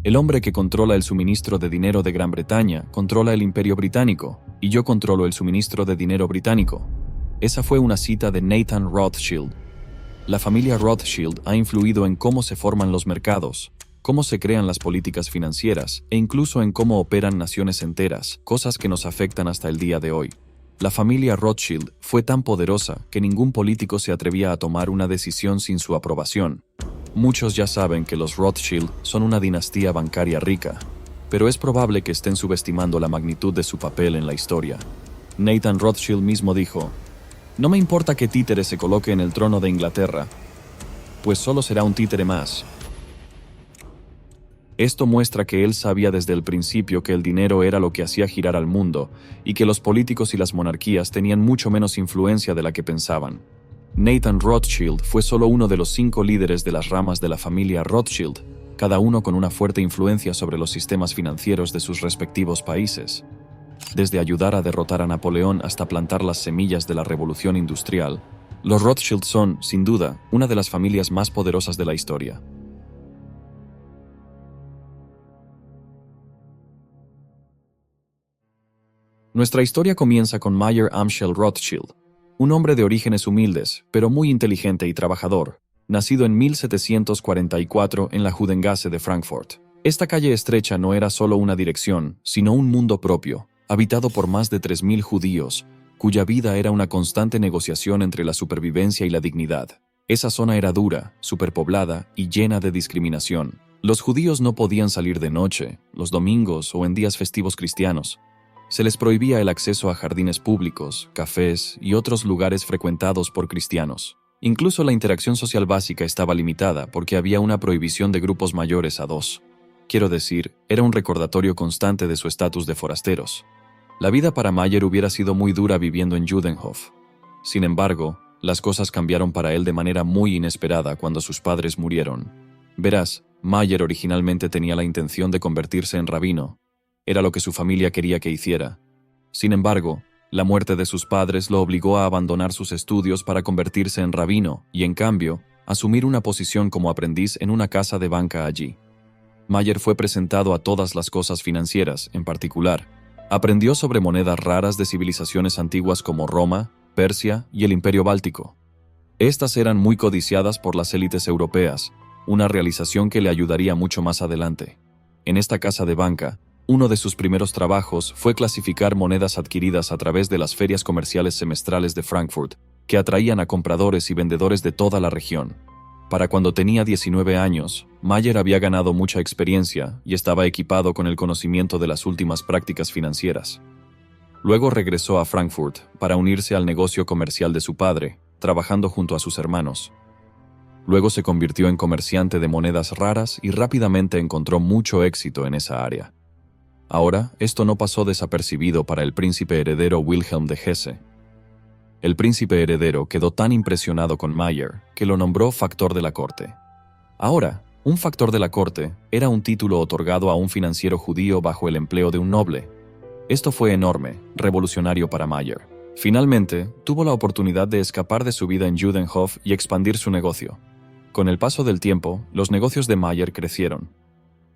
El hombre que controla el suministro de dinero de Gran Bretaña controla el Imperio Británico, y yo controlo el suministro de dinero británico. Esa fue una cita de Nathan Rothschild. La familia Rothschild ha influido en cómo se forman los mercados, cómo se crean las políticas financieras e incluso en cómo operan naciones enteras, cosas que nos afectan hasta el día de hoy. La familia Rothschild fue tan poderosa que ningún político se atrevía a tomar una decisión sin su aprobación. Muchos ya saben que los Rothschild son una dinastía bancaria rica, pero es probable que estén subestimando la magnitud de su papel en la historia. Nathan Rothschild mismo dijo: "No me importa qué títere se coloque en el trono de Inglaterra, pues solo será un títere más". Esto muestra que él sabía desde el principio que el dinero era lo que hacía girar al mundo y que los políticos y las monarquías tenían mucho menos influencia de la que pensaban. Nathan Rothschild fue solo uno de los 5 líderes de las ramas de la familia Rothschild, cada uno con una fuerte influencia sobre los sistemas financieros de sus respectivos países. Desde ayudar a derrotar a Napoleón hasta plantar las semillas de la revolución industrial, los Rothschild son, sin duda, una de las familias más poderosas de la historia. Nuestra historia comienza con Mayer Amschel Rothschild, un hombre de orígenes humildes, pero muy inteligente y trabajador, nacido en 1744 en la Judengasse de Frankfurt. Esta calle estrecha no era solo una dirección, sino un mundo propio, habitado por más de 3.000 judíos, cuya vida era una constante negociación entre la supervivencia y la dignidad. Esa zona era dura, superpoblada y llena de discriminación. Los judíos no podían salir de noche, los domingos o en días festivos cristianos. Se les prohibía el acceso a jardines públicos, cafés y otros lugares frecuentados por cristianos. Incluso la interacción social básica estaba limitada porque había una prohibición de grupos mayores a 2. Quiero decir, era un recordatorio constante de su estatus de forasteros. La vida para Mayer hubiera sido muy dura viviendo en Judenhof. Sin embargo, las cosas cambiaron para él de manera muy inesperada cuando sus padres murieron. Verás, Mayer originalmente tenía la intención de convertirse en rabino. Era lo que su familia quería que hiciera. Sin embargo, la muerte de sus padres lo obligó a abandonar sus estudios para convertirse en rabino y, en cambio, asumir una posición como aprendiz en una casa de banca allí. Mayer fue presentado a todas las cosas financieras, en particular. Aprendió sobre monedas raras de civilizaciones antiguas como Roma, Persia y el Imperio Báltico. Estas eran muy codiciadas por las élites europeas, una realización que le ayudaría mucho más adelante. En esta casa de banca, uno de sus primeros trabajos fue clasificar monedas adquiridas a través de las ferias comerciales semestrales de Frankfurt, que atraían a compradores y vendedores de toda la región. Para cuando tenía 19 años, Mayer había ganado mucha experiencia y estaba equipado con el conocimiento de las últimas prácticas financieras. Luego regresó a Frankfurt para unirse al negocio comercial de su padre, trabajando junto a sus hermanos. Luego se convirtió en comerciante de monedas raras y rápidamente encontró mucho éxito en esa área. Ahora, esto no pasó desapercibido para el príncipe heredero Wilhelm de Hesse. El príncipe heredero quedó tan impresionado con Mayer que lo nombró factor de la corte. Ahora, un factor de la corte era un título otorgado a un financiero judío bajo el empleo de un noble. Esto fue enorme, revolucionario para Mayer. Finalmente, tuvo la oportunidad de escapar de su vida en Judenhof y expandir su negocio. Con el paso del tiempo, los negocios de Mayer crecieron.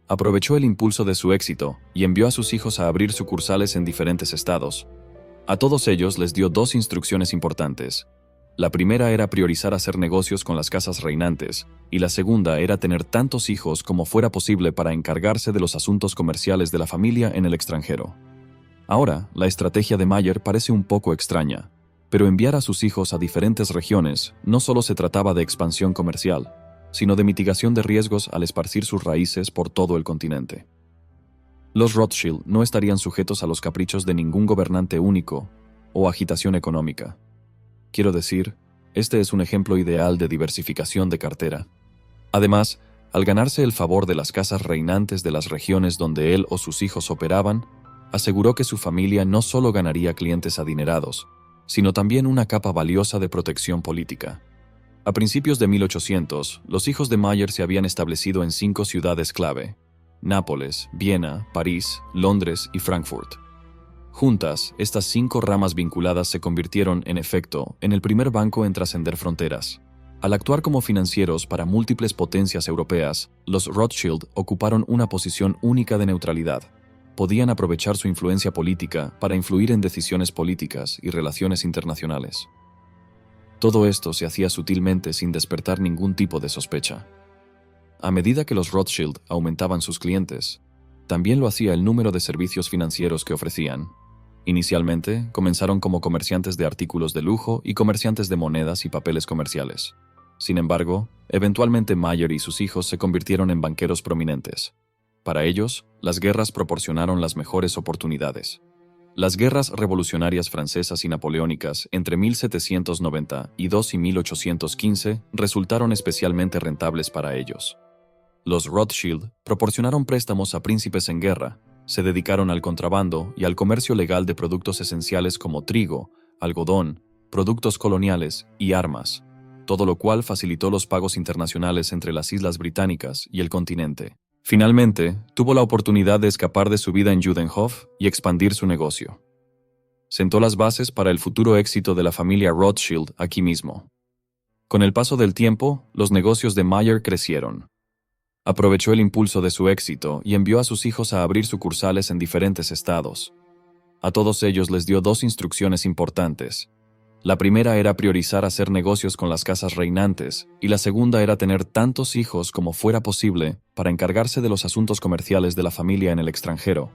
Aprovechó el impulso de su éxito y envió a sus hijos a abrir sucursales en diferentes estados. A todos ellos les dio 2 instrucciones importantes. La primera era priorizar hacer negocios con las casas reinantes, y la segunda era tener tantos hijos como fuera posible para encargarse de los asuntos comerciales de la familia en el extranjero. Ahora, la estrategia de Mayer parece un poco extraña, pero enviar a sus hijos a diferentes regiones no solo se trataba de expansión comercial, sino de mitigación de riesgos al esparcir sus raíces por todo el continente. Los Rothschild no estarían sujetos a los caprichos de ningún gobernante único o agitación económica. Quiero decir, este es un ejemplo ideal de diversificación de cartera. Además, al ganarse el favor de las casas reinantes de las regiones donde él o sus hijos operaban, aseguró que su familia no solo ganaría clientes adinerados, sino también una capa valiosa de protección política. A principios de 1800, los hijos de Mayer se habían establecido en 5 ciudades clave: Nápoles, Viena, París, Londres y Frankfurt. Juntas, estas 5 ramas vinculadas se convirtieron, en efecto, en el primer banco en trascender fronteras. Al actuar como financieros para múltiples potencias europeas, los Rothschild ocuparon una posición única de neutralidad. Podían aprovechar su influencia política para influir en decisiones políticas y relaciones internacionales. Todo esto se hacía sutilmente sin despertar ningún tipo de sospecha. A medida que los Rothschild aumentaban sus clientes, también lo hacía el número de servicios financieros que ofrecían. Inicialmente, comenzaron como comerciantes de artículos de lujo y comerciantes de monedas y papeles comerciales. Sin embargo, eventualmente Mayer y sus hijos se convirtieron en banqueros prominentes. Para ellos, las guerras proporcionaron las mejores oportunidades. Las guerras revolucionarias francesas y napoleónicas entre 1792 y 1815 resultaron especialmente rentables para ellos. Los Rothschild proporcionaron préstamos a príncipes en guerra, se dedicaron al contrabando y al comercio legal de productos esenciales como trigo, algodón, productos coloniales y armas, todo lo cual facilitó los pagos internacionales entre las Islas Británicas y el continente. Finalmente, tuvo la oportunidad de escapar de su vida en Judenhof y expandir su negocio. Sentó las bases para el futuro éxito de la familia Rothschild aquí mismo. Con el paso del tiempo, los negocios de Mayer crecieron. Aprovechó el impulso de su éxito y envió a sus hijos a abrir sucursales en diferentes estados. A todos ellos les dio dos instrucciones importantes. La primera era priorizar hacer negocios con las casas reinantes, y la segunda era tener tantos hijos como fuera posible para encargarse de los asuntos comerciales de la familia en el extranjero.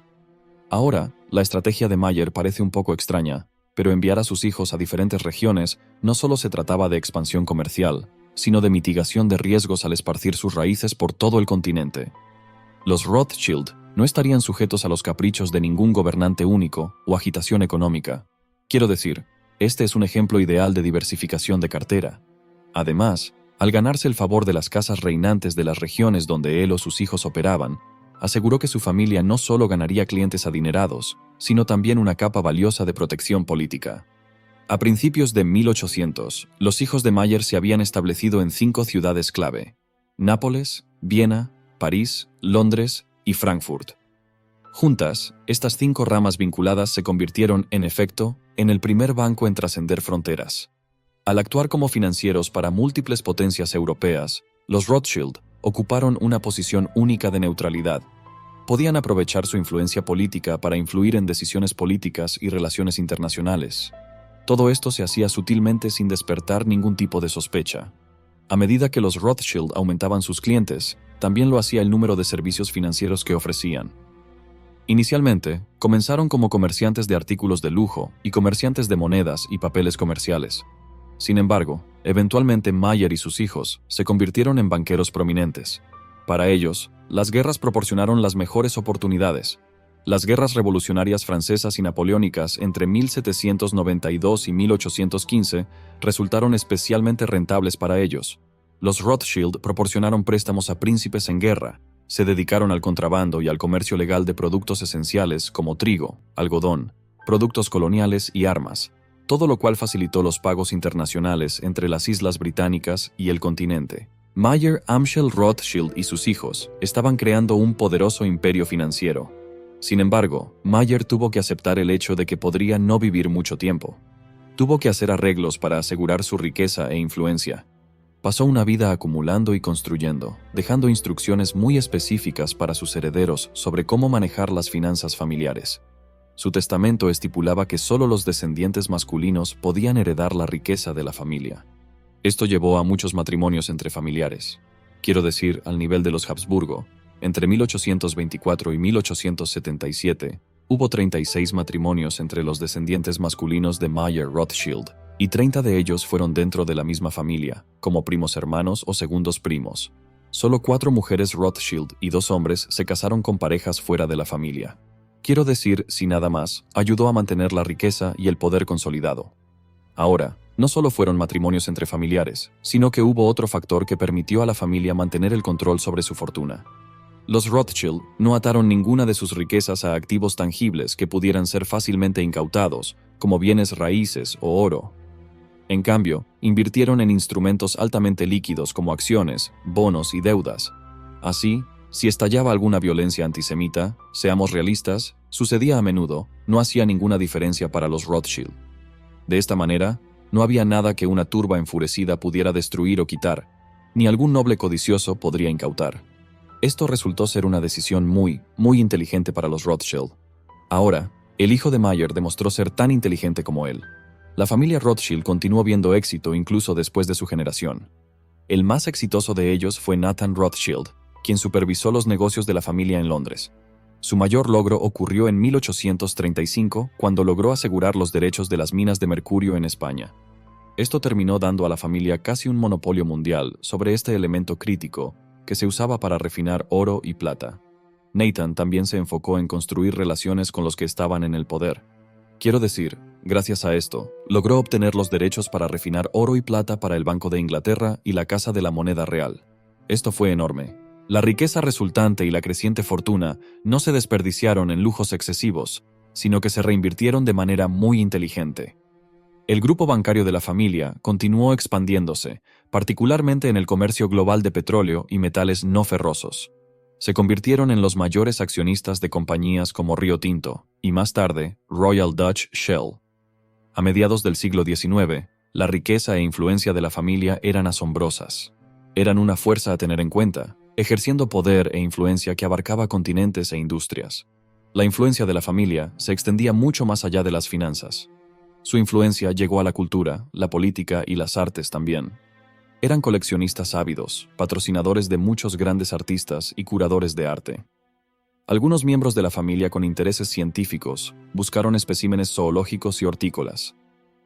Ahora, la estrategia de Mayer parece un poco extraña, pero enviar a sus hijos a diferentes regiones no solo se trataba de expansión comercial, sino de mitigación de riesgos al esparcir sus raíces por todo el continente. Los Rothschild no estarían sujetos a los caprichos de ningún gobernante único o agitación económica. Quiero decir, este es un ejemplo ideal de diversificación de cartera. Además, al ganarse el favor de las casas reinantes de las regiones donde él o sus hijos operaban, aseguró que su familia no solo ganaría clientes adinerados, sino también una capa valiosa de protección política. A principios de 1800, los hijos de Mayer se habían establecido en 5 ciudades clave: Nápoles, Viena, París, Londres y Frankfurt. Juntas, estas 5 ramas vinculadas se convirtieron, en efecto, en el primer banco en trascender fronteras. Al actuar como financieros para múltiples potencias europeas, los Rothschild ocuparon una posición única de neutralidad. Podían aprovechar su influencia política para influir en decisiones políticas y relaciones internacionales. Todo esto se hacía sutilmente sin despertar ningún tipo de sospecha. A medida que los Rothschild aumentaban sus clientes, también lo hacía el número de servicios financieros que ofrecían. Inicialmente, comenzaron como comerciantes de artículos de lujo y comerciantes de monedas y papeles comerciales. Sin embargo, eventualmente Mayer y sus hijos se convirtieron en banqueros prominentes. Para ellos, las guerras proporcionaron las mejores oportunidades. Las guerras revolucionarias francesas y napoleónicas entre 1792 y 1815 resultaron especialmente rentables para ellos. Los Rothschild proporcionaron préstamos a príncipes en guerra, se dedicaron al contrabando y al comercio legal de productos esenciales como trigo, algodón, productos coloniales y armas, todo lo cual facilitó los pagos internacionales entre las Islas Británicas y el continente. Mayer Amschel Rothschild y sus hijos estaban creando un poderoso imperio financiero. Sin embargo, Mayer tuvo que aceptar el hecho de que podría no vivir mucho tiempo. Tuvo que hacer arreglos para asegurar su riqueza e influencia. Pasó una vida acumulando y construyendo, dejando instrucciones muy específicas para sus herederos sobre cómo manejar las finanzas familiares. Su testamento estipulaba que solo los descendientes masculinos podían heredar la riqueza de la familia. Esto llevó a muchos matrimonios entre familiares. Quiero decir, al nivel de los Habsburgo. Entre 1824 y 1877, hubo 36 matrimonios entre los descendientes masculinos de Mayer Rothschild, y 30 de ellos fueron dentro de la misma familia, como primos hermanos o segundos primos. Solo 4 mujeres Rothschild y 2 hombres se casaron con parejas fuera de la familia. Quiero decir, sin nada más, ayudó a mantener la riqueza y el poder consolidado. Ahora, no solo fueron matrimonios entre familiares, sino que hubo otro factor que permitió a la familia mantener el control sobre su fortuna. Los Rothschild no ataron ninguna de sus riquezas a activos tangibles que pudieran ser fácilmente incautados, como bienes raíces o oro. En cambio, invirtieron en instrumentos altamente líquidos como acciones, bonos y deudas. Así, si estallaba alguna violencia antisemita, seamos realistas, sucedía a menudo, no hacía ninguna diferencia para los Rothschild. De esta manera, No había nada que una turba enfurecida pudiera destruir o quitar, ni algún noble codicioso podría incautar. Esto resultó ser una decisión muy inteligente para los Rothschild. Ahora, el hijo de Mayer demostró ser tan inteligente como él. La familia Rothschild continuó viendo éxito incluso después de su generación. El más exitoso de ellos fue Nathan Rothschild, quien supervisó los negocios de la familia en Londres. Su mayor logro ocurrió en 1835, cuando logró asegurar los derechos de las minas de mercurio en España. Esto terminó dando a la familia casi un monopolio mundial sobre este elemento crítico que se usaba para refinar oro y plata. Nathan también se enfocó en construir relaciones con los que estaban en el poder. Quiero decir, gracias a esto, logró obtener los derechos para refinar oro y plata para el Banco de Inglaterra y la Casa de la Moneda Real. Esto fue enorme. La riqueza resultante y la creciente fortuna no se desperdiciaron en lujos excesivos, sino que se reinvirtieron de manera muy inteligente. El grupo bancario de la familia continuó expandiéndose, particularmente en el comercio global de petróleo y metales no ferrosos. Se convirtieron en los mayores accionistas de compañías como Rio Tinto y más tarde Royal Dutch Shell. A mediados del siglo XIX, la riqueza e influencia de la familia eran asombrosas. Eran una fuerza a tener en cuenta, ejerciendo poder e influencia que abarcaba continentes e industrias. La influencia de la familia se extendía mucho más allá de las finanzas. Su influencia llegó a la cultura, la política y las artes también. Eran coleccionistas ávidos, patrocinadores de muchos grandes artistas y curadores de arte. Algunos miembros de la familia con intereses científicos buscaron especímenes zoológicos y hortícolas.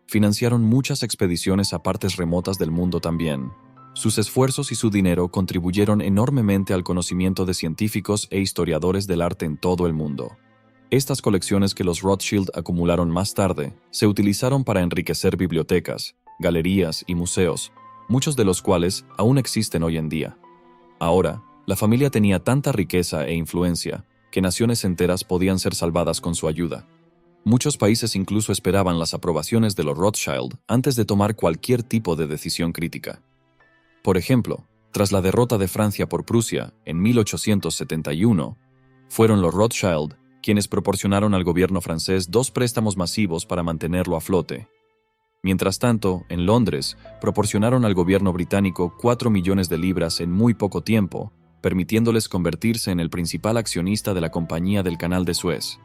Financiaron muchas expediciones a partes remotas del mundo también. Sus esfuerzos y su dinero contribuyeron enormemente al conocimiento de científicos e historiadores del arte en todo el mundo. Estas colecciones que los Rothschild acumularon más tarde se utilizaron para enriquecer bibliotecas, galerías y museos, muchos de los cuales aún existen hoy en día. Ahora, la familia tenía tanta riqueza e influencia que naciones enteras podían ser salvadas con su ayuda. Muchos países incluso esperaban las aprobaciones de los Rothschild antes de tomar cualquier tipo de decisión crítica. Por ejemplo, tras la derrota de Francia por Prusia en 1871, fueron los Rothschild quienes proporcionaron al gobierno francés 2 préstamos masivos para mantenerlo a flote. Mientras tanto, en Londres, proporcionaron al gobierno británico 4 millones de libras en muy poco tiempo, permitiéndoles convertirse en el principal accionista de la Compañía del Canal de Suez.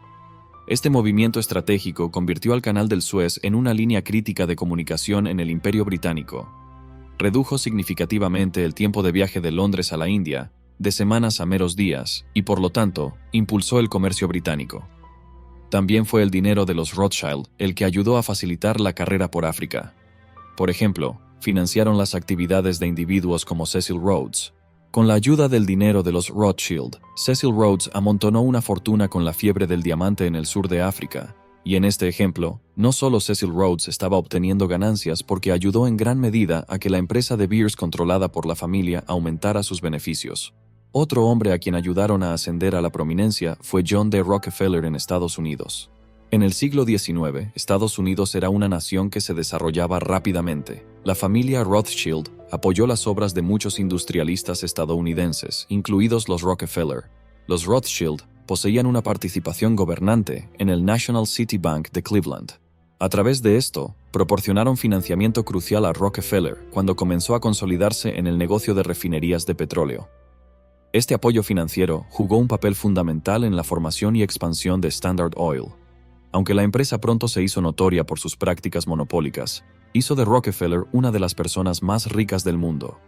Este movimiento estratégico convirtió al Canal del Suez en una línea crítica de comunicación en el Imperio Británico. Redujo significativamente el tiempo de viaje de Londres a la India, de semanas a meros días, y por lo tanto, impulsó el comercio británico. También fue el dinero de los Rothschild el que ayudó a facilitar la carrera por África. Por ejemplo, financiaron las actividades de individuos como Cecil Rhodes. Con la ayuda del dinero de los Rothschild, Cecil Rhodes amontonó una fortuna con la fiebre del diamante en el sur de África, y en este ejemplo, no solo Cecil Rhodes estaba obteniendo ganancias porque ayudó en gran medida a que la empresa de Beers controlada por la familia aumentara sus beneficios. Otro hombre a quien ayudaron a ascender a la prominencia fue John D. Rockefeller en Estados Unidos. En el siglo XIX, Estados Unidos era una nación que se desarrollaba rápidamente. La familia Rothschild apoyó las obras de muchos industrialistas estadounidenses, incluidos los Rockefeller. Los Rothschild poseían una participación gobernante en el National City Bank de Cleveland. A través de esto, proporcionaron financiamiento crucial a Rockefeller cuando comenzó a consolidarse en el negocio de refinerías de petróleo. Este apoyo financiero jugó un papel fundamental en la formación y expansión de Standard Oil. Aunque la empresa pronto se hizo notoria por sus prácticas monopólicas, hizo de Rockefeller una de las personas más ricas del mundo.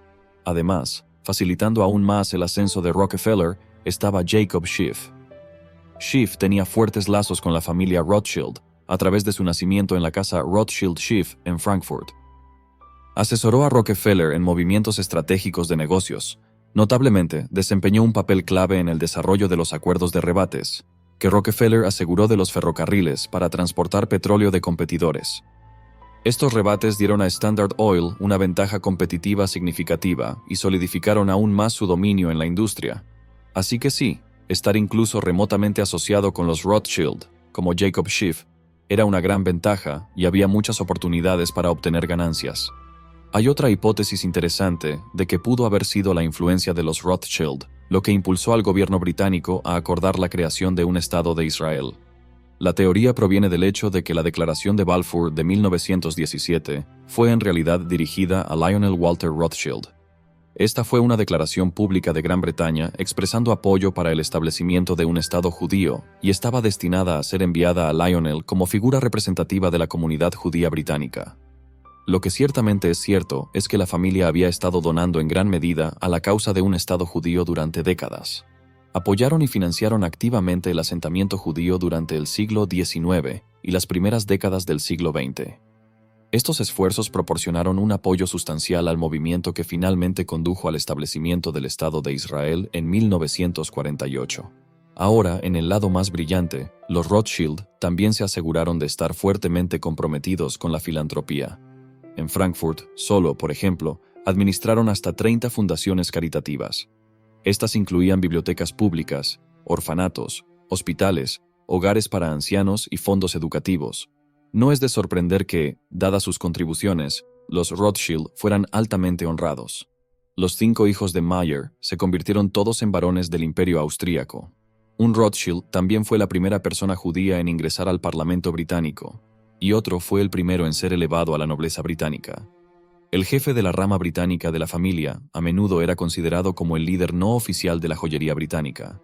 Además, facilitando aún más el ascenso de Rockefeller, estaba Jacob Schiff. Schiff tenía fuertes lazos con la familia Rothschild, a través de su nacimiento en la casa Rothschild-Schiff en Frankfurt. Asesoró a Rockefeller en movimientos estratégicos de negocios. Notablemente, desempeñó un papel clave en el desarrollo de los acuerdos de rebates, que Rockefeller aseguró de los ferrocarriles para transportar petróleo de competidores. Estos rebates dieron a Standard Oil una ventaja competitiva significativa y solidificaron aún más su dominio en la industria. Así que sí, estar incluso remotamente asociado con los Rothschild, como Jacob Schiff, era una gran ventaja y había muchas oportunidades para obtener ganancias. Hay otra hipótesis interesante de que pudo haber sido la influencia de los Rothschild, lo que impulsó al gobierno británico a acordar la creación de un Estado de Israel. La teoría proviene del hecho de que la Declaración de Balfour de 1917 fue en realidad dirigida a Lionel Walter Rothschild. Esta fue una declaración pública de Gran Bretaña expresando apoyo para el establecimiento de un Estado judío y estaba destinada a ser enviada a Lionel como figura representativa de la comunidad judía británica. Lo que ciertamente es cierto es que la familia había estado donando en gran medida a la causa de un Estado judío durante décadas. Apoyaron y financiaron activamente el asentamiento judío durante el siglo XIX y las primeras décadas del siglo XX. Estos esfuerzos proporcionaron un apoyo sustancial al movimiento que finalmente condujo al establecimiento del Estado de Israel en 1948. Ahora, en el lado más brillante, los Rothschild también se aseguraron de estar fuertemente comprometidos con la filantropía. En Frankfurt, solo, por ejemplo, administraron hasta 30 fundaciones caritativas. Estas incluían bibliotecas públicas, orfanatos, hospitales, hogares para ancianos y fondos educativos. No es de sorprender que, dadas sus contribuciones, los Rothschild fueran altamente honrados. Los 5 hijos de Mayer se convirtieron todos en varones del Imperio Austríaco. Un Rothschild también fue la primera persona judía en ingresar al Parlamento británico, y otro fue el primero en ser elevado a la nobleza británica. El jefe de la rama británica de la familia a menudo era considerado como el líder no oficial de la joyería británica.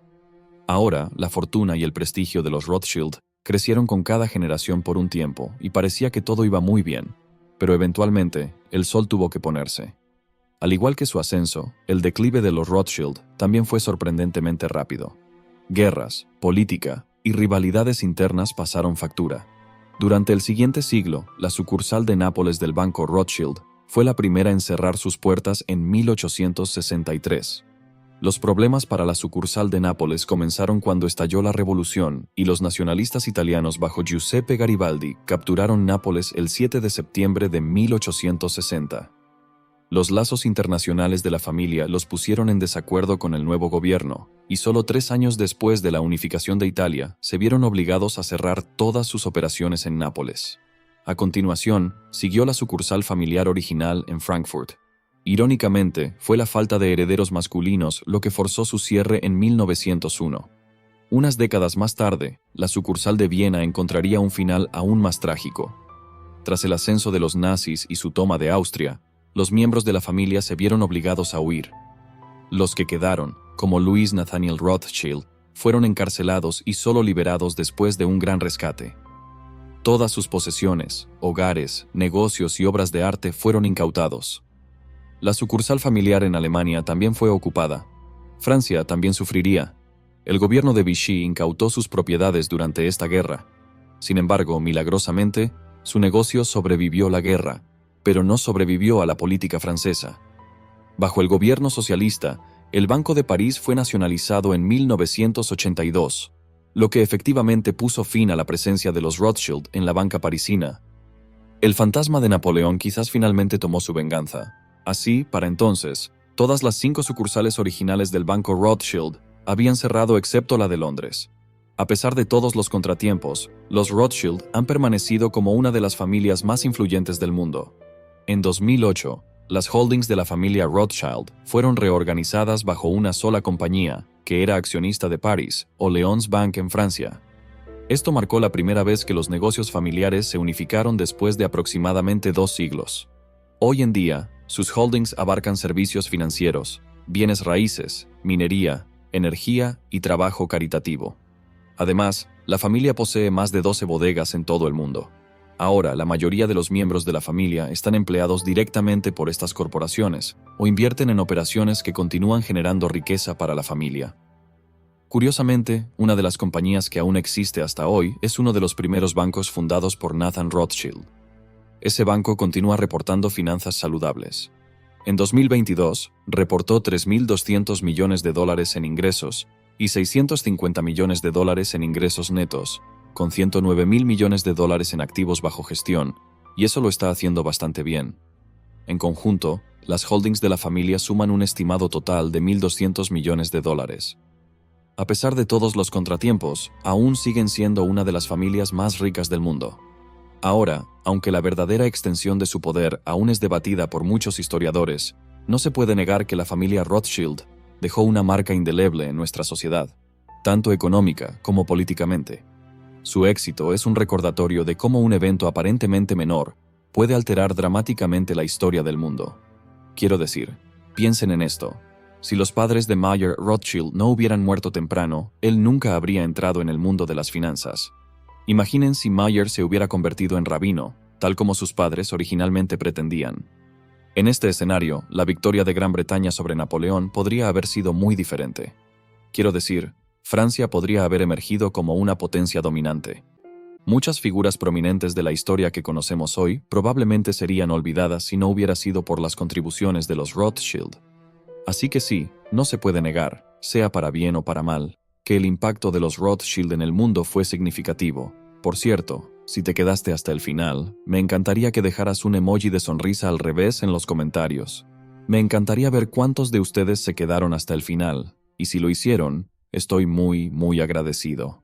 Ahora, la fortuna y el prestigio de los Rothschild crecieron con cada generación por un tiempo y parecía que todo iba muy bien, pero eventualmente el sol tuvo que ponerse. Al igual que su ascenso, el declive de los Rothschild también fue sorprendentemente rápido. Guerras, política y rivalidades internas pasaron factura. Durante el siguiente siglo, la sucursal de Nápoles del Banco Rothschild fue la primera en cerrar sus puertas en 1863. Los problemas para la sucursal de Nápoles comenzaron cuando estalló la revolución y los nacionalistas italianos bajo Giuseppe Garibaldi capturaron Nápoles el 7 de septiembre de 1860. Los lazos internacionales de la familia los pusieron en desacuerdo con el nuevo gobierno, y solo 3 años después de la unificación de Italia, se vieron obligados a cerrar todas sus operaciones en Nápoles. A continuación, siguió la sucursal familiar original en Frankfurt. Irónicamente, fue la falta de herederos masculinos lo que forzó su cierre en 1901. Unas décadas más tarde, la sucursal de Viena encontraría un final aún más trágico. Tras el ascenso de los nazis y su toma de Austria, los miembros de la familia se vieron obligados a huir. Los que quedaron, como Louis Nathaniel Rothschild, fueron encarcelados y solo liberados después de un gran rescate. Todas sus posesiones, hogares, negocios y obras de arte fueron incautados. La sucursal familiar en Alemania también fue ocupada. Francia también sufriría. El gobierno de Vichy incautó sus propiedades durante esta guerra. Sin embargo, milagrosamente, su negocio sobrevivió la guerra, pero no sobrevivió a la política francesa. Bajo el gobierno socialista, el Banco de París fue nacionalizado en 1982, lo que efectivamente puso fin a la presencia de los Rothschild en la banca parisina. El fantasma de Napoleón quizás finalmente tomó su venganza. Así, para entonces, todas las 5 sucursales originales del Banco Rothschild habían cerrado excepto la de Londres. A pesar de todos los contratiempos, los Rothschild han permanecido como una de las familias más influyentes del mundo. En 2008, las holdings de la familia Rothschild fueron reorganizadas bajo una sola compañía, que era accionista de Paris, Orléans Bank en Francia. Esto marcó la primera vez que los negocios familiares se unificaron después de aproximadamente 2 siglos. Hoy en día, sus holdings abarcan servicios financieros, bienes raíces, minería, energía y trabajo caritativo. Además, la familia posee más de 12 bodegas en todo el mundo. Ahora, la mayoría de los miembros de la familia están empleados directamente por estas corporaciones o invierten en operaciones que continúan generando riqueza para la familia. Curiosamente, una de las compañías que aún existe hasta hoy es uno de los primeros bancos fundados por Nathan Rothschild. Ese banco continúa reportando finanzas saludables. En 2022, reportó $3.200 millones en ingresos y $650 millones en ingresos netos, con $109.000 millones en activos bajo gestión, y eso lo está haciendo bastante bien. En conjunto, las holdings de la familia suman un estimado total de $1.200 millones. A pesar de todos los contratiempos, aún siguen siendo una de las familias más ricas del mundo. Ahora, aunque la verdadera extensión de su poder aún es debatida por muchos historiadores, no se puede negar que la familia Rothschild dejó una marca indeleble en nuestra sociedad, tanto económica como políticamente. Su éxito es un recordatorio de cómo un evento aparentemente menor puede alterar dramáticamente la historia del mundo. Quiero decir, piensen en esto. Si los padres de Mayer Rothschild no hubieran muerto temprano, él nunca habría entrado en el mundo de las finanzas. Imaginen si Mayer se hubiera convertido en rabino, tal como sus padres originalmente pretendían. En este escenario, la victoria de Gran Bretaña sobre Napoleón podría haber sido muy diferente. Quiero decir, Francia podría haber emergido como una potencia dominante. Muchas figuras prominentes de la historia que conocemos hoy probablemente serían olvidadas si no hubiera sido por las contribuciones de los Rothschild. Así que sí, no se puede negar, sea para bien o para mal, que el impacto de los Rothschild en el mundo fue significativo. Por cierto, si te quedaste hasta el final, me encantaría que dejaras un emoji de sonrisa al revés en los comentarios. Me encantaría ver cuántos de ustedes se quedaron hasta el final, y si lo hicieron, estoy muy agradecido.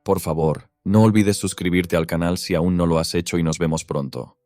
Por favor, no olvides suscribirte al canal si aún no lo has hecho y nos vemos pronto.